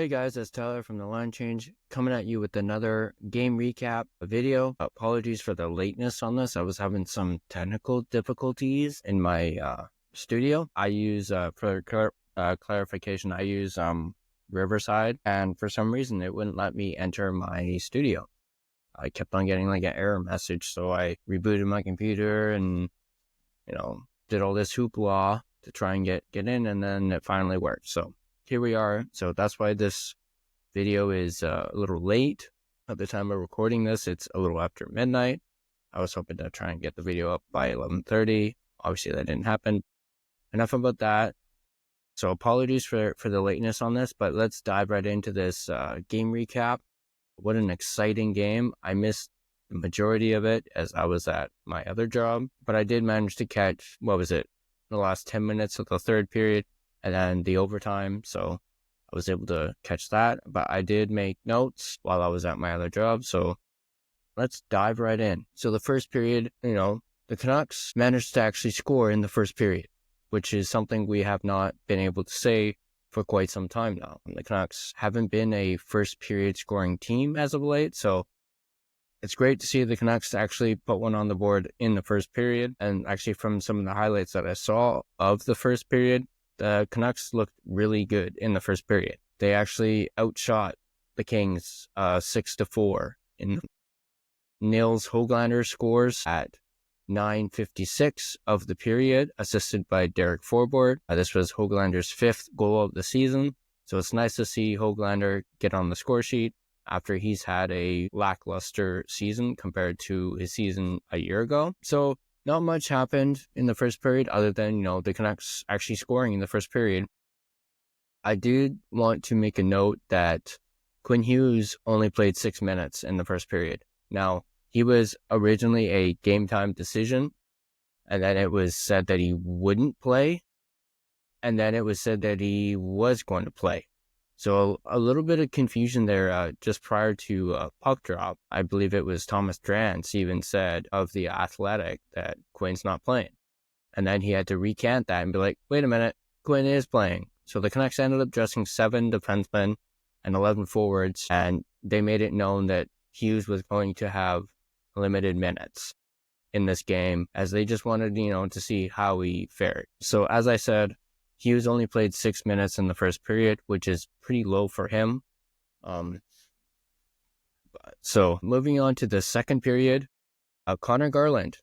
Hey guys, it's Tyler from The Line Change coming at you with another game recap video. Apologies for the lateness on this. I was having some technical difficulties in my studio. I use, for clarification, I use Riverside, and for some reason it wouldn't let me enter my studio. I kept on getting like an error message, so I rebooted my computer and, did all this hoopla to try and get in, and then it finally worked. So here we are. So that's why this video is a little late. At the time of recording this, it's a little after midnight. I was hoping to try and get the video up by 11:30. Obviously, that didn't happen. Enough about that. So apologies for the lateness on this, but let's dive right into this game recap. What an exciting game. I missed the majority of it as I was at my other job, but I did manage to catch, the last 10 minutes of the third period and then the overtime. So I was able to catch that, but I did make notes while I was at my other job. So let's dive right in. So the first period, the Canucks managed to actually score in the first period, which is something we have not been able to say for quite some time now. The Canucks haven't been a first period scoring team as of late. So it's great to see the Canucks actually put one on the board in the first period. And actually from some of the highlights that I saw of the first period, the Canucks looked really good in the first period. They actually outshot the Kings 6-4 in Nils Höglander scores at 9:56 of the period, assisted by Derek Forbort. This was Höglander's 5th goal of the season. So it's nice to see Höglander get on the score sheet after he's had a lackluster season compared to his season a year ago. So not much happened in the first period other than, the Canucks actually scoring in the first period. I did want to make a note that Quinn Hughes only played 6 minutes in the first period. Now, he was originally a game time decision, and then it was said that he wouldn't play, and then it was said that he was going to play. So a little bit of confusion there just prior to puck drop. I believe it was Thomas Drance even said of The Athletic that Quinn's not playing. And then he had to recant that and be like, wait a minute, Quinn is playing. So the Canucks ended up dressing 7 defensemen and 11 forwards, and they made it known that Hughes was going to have limited minutes in this game as they just wanted, to see how he fared. So as I said, Hughes only played 6 minutes in the first period, which is pretty low for him. So moving on to the second period, Connor Garland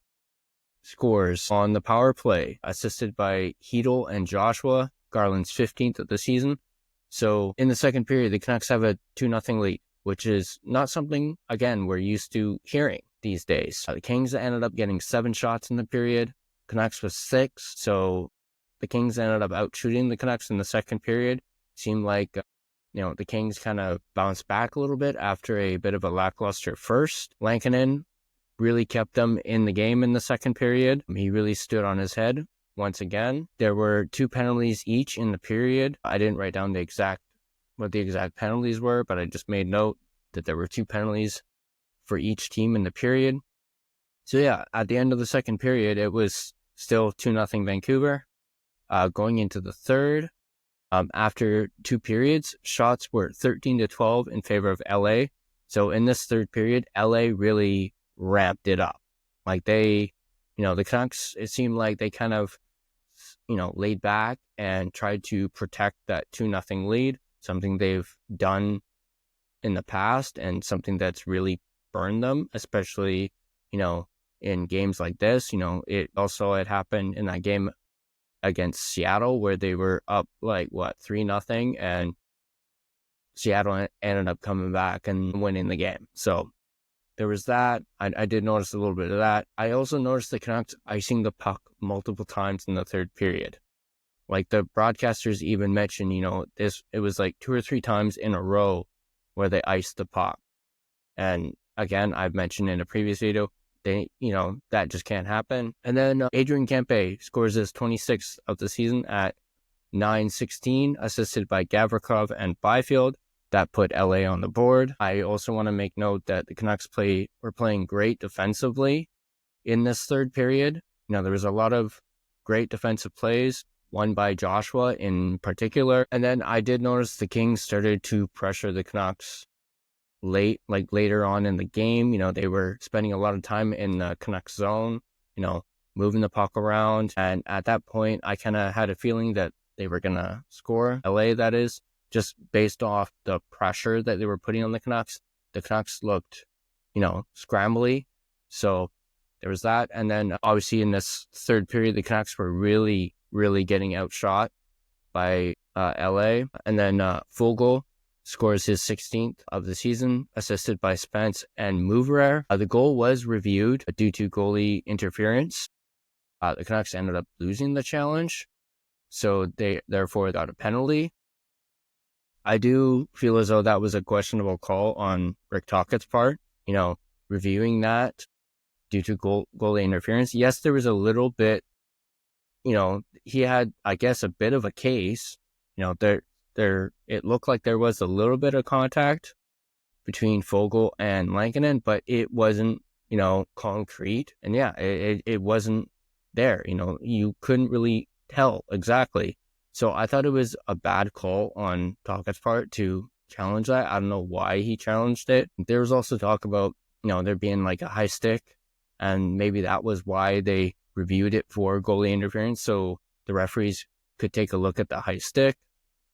scores on the power play, assisted by Hedel and Joshua, Garland's 15th of the season. So in the second period, the Canucks have a 2-0 lead, which is not something, again, we're used to hearing these days. The Kings ended up getting 7 shots in the period. Canucks was 6, so the Kings ended up outshooting the Canucks in the second period. Seemed like, the Kings kind of bounced back a little bit after a bit of a lackluster first. Lankinen really kept them in the game in the second period. He really stood on his head once again. There were 2 penalties each in the period. I didn't write down what the exact penalties were, but I just made note that there were 2 penalties for each team in the period. So yeah, at the end of the second period, it was still 2-0 Vancouver. Going into the third, after 2 periods, shots were 13-12 in favor of LA. So in this third period, LA really ramped it up. Like the Canucks, it seemed like they kind of, laid back and tried to protect that 2-0 lead, something they've done in the past and something that's really burned them, especially, in games like this. It happened in that game against Seattle where they were up 3-0, and Seattle ended up coming back and winning the game. So there was that. I did notice a little bit of that. I also noticed the Canucks icing the puck multiple times in the third period. Like the broadcasters even mentioned, it was 2 or 3 times in a row where they iced the puck. And again, I've mentioned in a previous video, that just can't happen. And then Adrian Kempe scores his 26th of the season at 9:16, assisted by Gavrikov and Byfield. That put LA on the board. I also want to make note that the Canucks were playing great defensively in this third period. There was a lot of great defensive plays. one by Joshua in particular. And then I did notice the Kings started to pressure the Canucks later on in the game. They were spending a lot of time in the Canucks zone, moving the puck around. And at that point, I kind of had a feeling that they were going to score, LA that is, just based off the pressure that they were putting on the Canucks. The Canucks looked, scrambly. So there was that. And then obviously in this third period, the Canucks were really, really getting outshot by LA. And then Foegele scores his 16th of the season, assisted by Spence and Mouvrer. The goal was reviewed due to goalie interference. The Canucks ended up losing the challenge, so they therefore got a penalty. I do feel as though that was a questionable call on Rick Tocchet's part, reviewing that due to goalie interference. Yes, there was a little bit, he had, I guess, a bit of a case. It looked like there was a little bit of contact between Foegele and Lankinen, but it wasn't, concrete. And yeah, it wasn't there. You couldn't really tell exactly. So I thought it was a bad call on Tocchet's part to challenge that. I don't know why he challenged it. There was also talk about, there being like a high stick, and maybe that was why they reviewed it for goalie interference, so the referees could take a look at the high stick,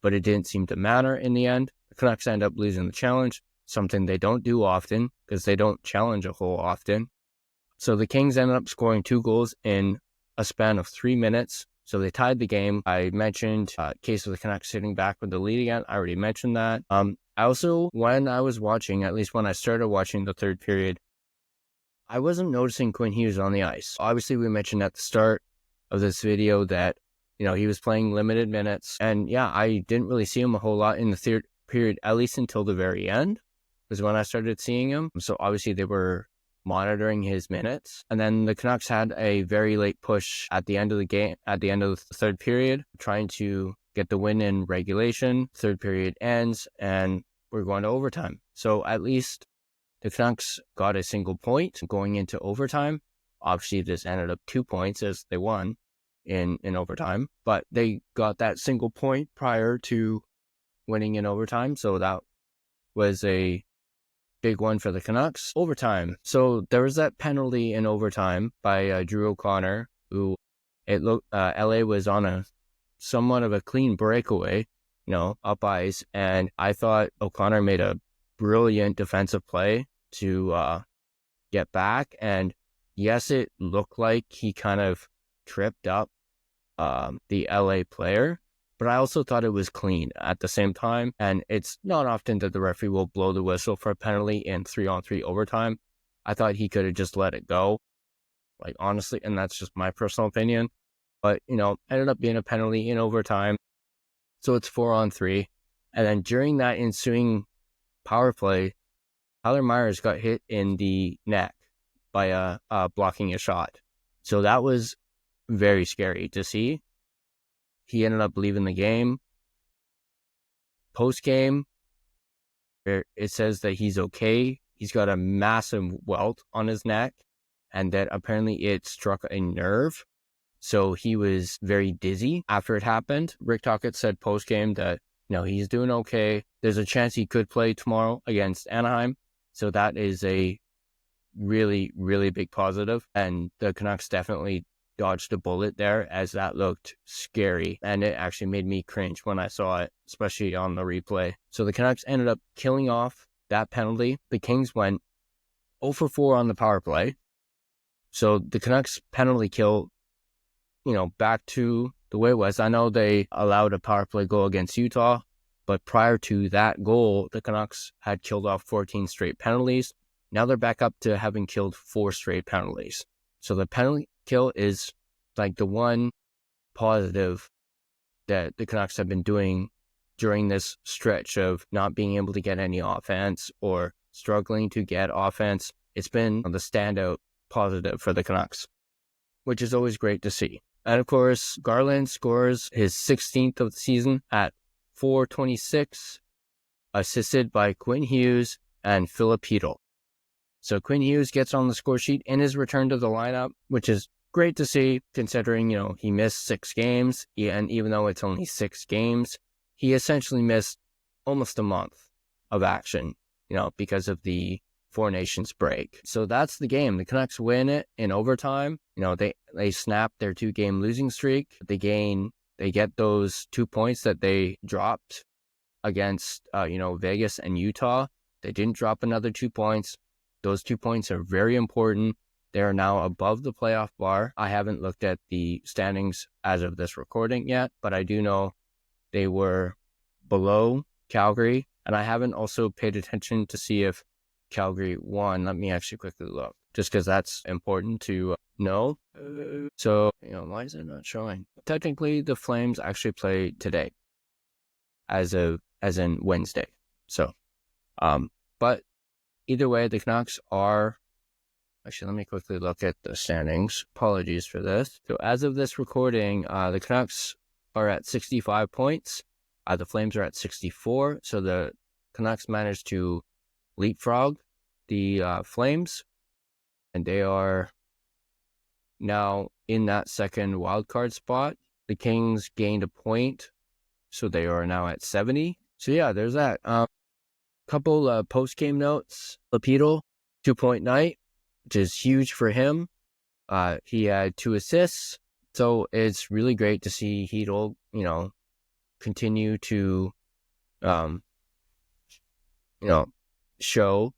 but it didn't seem to matter in the end. The Canucks end up losing the challenge, something they don't do often because they don't challenge a hole often. So the Kings ended up scoring 2 goals in a span of 3 minutes. So they tied the game. I mentioned case of the Canucks sitting back with the lead again. I already mentioned that. I also, when I was watching, at least when I started watching the third period, I wasn't noticing Quinn Hughes on the ice. Obviously, we mentioned at the start of this video that, he was playing limited minutes. And yeah, I didn't really see him a whole lot in the third period, at least until the very end, was when I started seeing him. So obviously they were monitoring his minutes. And then the Canucks had a very late push at the end of the game, at the end of the third period, trying to get the win in regulation. Third period ends and we're going to overtime. So at least the Canucks got a single point going into overtime. Obviously, this ended up 2 points as they won in overtime, but they got that single point prior to winning in overtime. So that was a big one for the Canucks. Overtime. So there was that penalty in overtime by Drew O'Connor, who it looked LA was on a somewhat of a clean breakaway, up ice, and I thought O'Connor made a brilliant defensive play to get back. And yes, it looked like he kind of tripped up the LA player, but I also thought it was clean at the same time. And it's not often that the referee will blow the whistle for a penalty in 3-on-3 overtime. I thought he could have just let it go, like honestly, and that's just my personal opinion. But, ended up being a penalty in overtime. So it's 4-on-3. And then during that ensuing power play, Tyler Myers got hit in the neck by blocking a shot. So that was very scary to see. He ended up leaving the game. Post-game, it says that he's okay. He's got a massive welt on his neck, and that apparently it struck a nerve. So he was very dizzy after it happened. Rick Tocchet said post-game that, he's doing okay. There's a chance he could play tomorrow against Anaheim. So that is a really, really big positive. And the Canucks definitely dodged a bullet there, as that looked scary. And it actually made me cringe when I saw it, especially on the replay. So the Canucks ended up killing off that penalty. The Kings went 0 for 4 on the power play. So the Canucks penalty kill, back to the way it was. I know they allowed a power play goal against Utah, but prior to that goal, the Canucks had killed off 14 straight penalties. Now they're back up to having killed 4 straight penalties. So the penalty kill is like the one positive that the Canucks have been doing during this stretch of not being able to get any offense or struggling to get offense. It's been the standout positive for the Canucks, which is always great to see. And of course, Garland scores his 16th of the season at 4:26, assisted by Quinn Hughes and Philip Hedl. So Quinn Hughes gets on the score sheet in his return to the lineup, which is great to see, considering, he missed 6 games. And even though it's only 6 games, he essentially missed almost a month of action, because of the Four Nations break. So that's the game. The Canucks win it in overtime. They snap their 2-game losing streak. They get those 2 points that they dropped against, Vegas and Utah. They didn't drop another 2 points. Those 2 points are very important. They are now above the playoff bar. I haven't looked at the standings as of this recording yet, but I do know they were below Calgary, and I haven't also paid attention to see if Calgary won. Let me actually quickly look, just because that's important to know. So, why is it not showing? Technically, the Flames actually play today, as in Wednesday. So, but either way, the Canucks are... Actually, let me quickly look at the standings. Apologies for this. So as of this recording, the Canucks are at 65 points. The Flames are at 64. So the Canucks managed to leapfrog the Flames, and they are now in that second wildcard spot. The Kings gained a point, so they are now at 70. So yeah, there's that. Couple post-game notes. Lapidol, 2-point night, which is huge for him. He had 2 assists, so it's really great to see Heedle, continue to, show,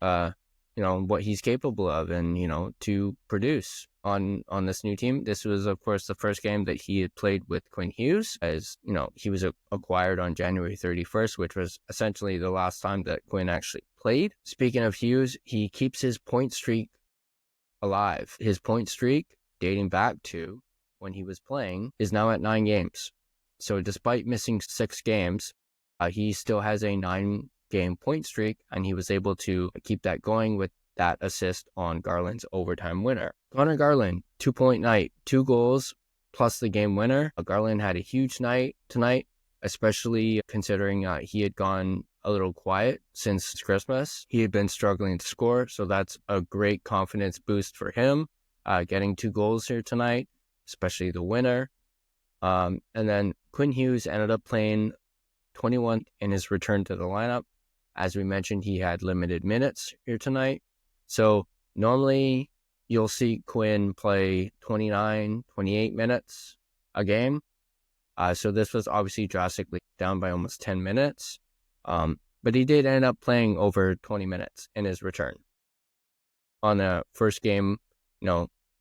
what he's capable of, and, to produce on this new team. This was, of course, the first game that he had played with Quinn Hughes, as, he was acquired on January 31st, which was essentially the last time that Quinn actually played. Speaking of Hughes, he keeps his point streak alive. His point streak, dating back to when he was playing, is now at 9 games. So despite missing 6 games, he still has a 9-game point streak, and he was able to keep that going with that assist on Garland's overtime winner. Connor Garland, 2-point night, 2 goals plus the game winner. Garland had a huge night tonight, especially considering he had gone a little quiet since Christmas. He had been struggling to score, so that's a great confidence boost for him, getting 2 goals here tonight, especially the winner. And then Quinn Hughes ended up playing 21 in his return to the lineup. As we mentioned, he had limited minutes here tonight. So normally you'll see Quinn play 29, 28 minutes a game. So this was obviously drastically down by almost 10 minutes. But he did end up playing over 20 minutes in his return. On the first game,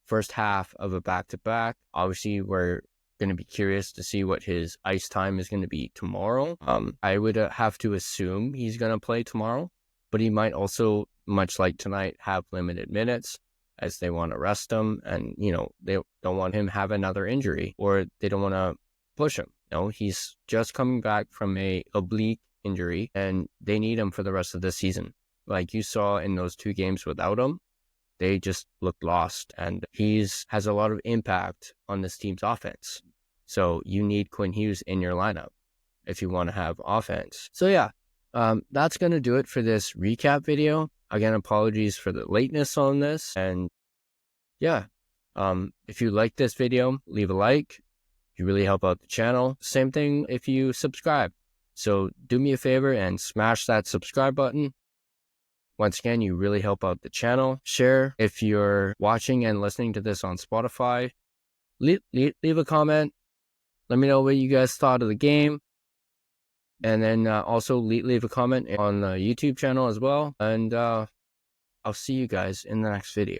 first half of a back-to-back. Obviously, we're going to be curious to see what his ice time is going to be tomorrow. I would have to assume he's going to play tomorrow, but he might also, much like tonight, have limited minutes, as they want to rest him, and they don't want him to have another injury, or they don't want to push him. He's just coming back from a oblique injury, and they need him for the rest of the season. Like you saw in those 2 games without him, they just looked lost, and has a lot of impact on this team's offense. So you need Quinn Hughes in your lineup if you want to have offense. So yeah, that's going to do it for this recap video. Again, apologies for the lateness on this. And yeah, if you like this video, leave a like. You really help out the channel. Same thing if you subscribe. So do me a favor and smash that subscribe button. Once again, you really help out the channel. Share if you're watching and listening to this on Spotify. Leave a comment. Let me know what you guys thought of the game. And then also leave a comment on the YouTube channel as well. And I'll see you guys in the next video.